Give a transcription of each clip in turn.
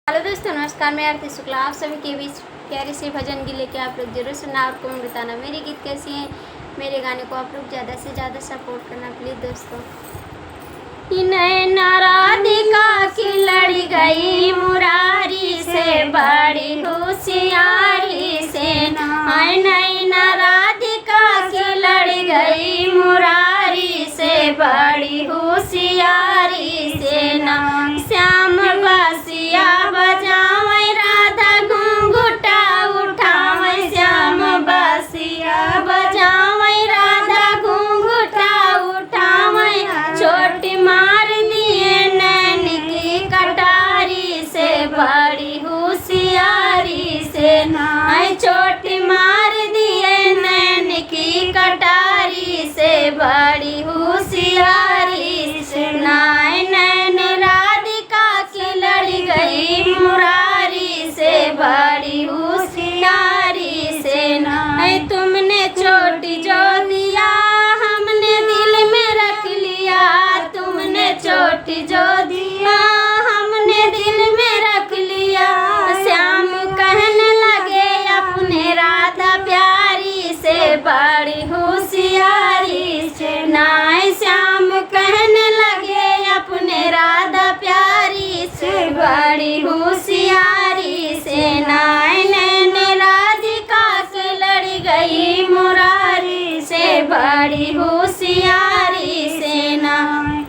Hello दोस्तों, नमस्कार। मैं आरती शुक्ला आप सभी के बीच प्यारी सी भजन गीत लेके आप लोग जरूर सुनना और कमेंट बताना मेरी गीत कैसी हैं। मेरे गाने को आप लोग ज़्यादा से ज़्यादा सपोर्ट करना प्लीज़ दोस्तों। नैना राधिका की लड़ी गई मुरारी से बड़ी होशियारी से, नैना राधिका की लड़ी गई मुरारी से बड़ी होशियारी से ना। श्याम बासिया बजावे राधा घूंघटा उठावे, श्याम बासिया बजावे राधा घूंघटा उठावे। छोटी मार दिए नैन की कटारी से बड़ी होशियारी से नाय। छोटी मार दिए नैन की कटारी से बड़ी होशियारी से नाय। नैन राधिका की लड़ी गई मुरारी से बड़ी होशियारी से नाय। तुमने चोटी जो दिया हमने दिल में रख लिया, तुमने चोटी जो दिया हमने दिल में रख लिया। श्याम कहने लगे अपने राधा प्यारी से बड़ी होशियारी से नाय। श्याम कहने लगे अपने राधा प्यारी से बड़ी होशियारी से नाय। नैन राधिका से लड़ी गई मुरारी से बड़ी होशियारी से नाय।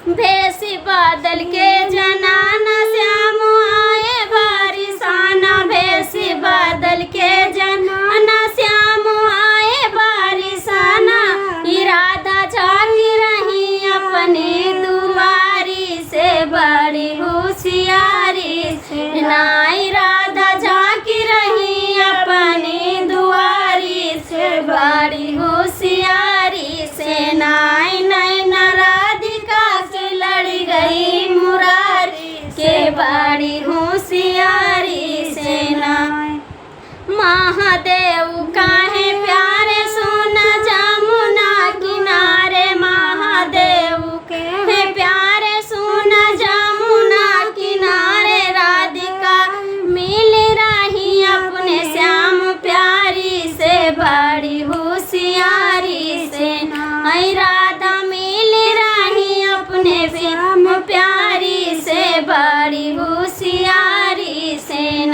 भेसी बादल के जनाना श्याम आए बारिशाना, भेसी बादल के जनाना श्याम आए बारिशाना। राधा झांकी रही अपनी दुआरी से बड़ी होशियारी से ना।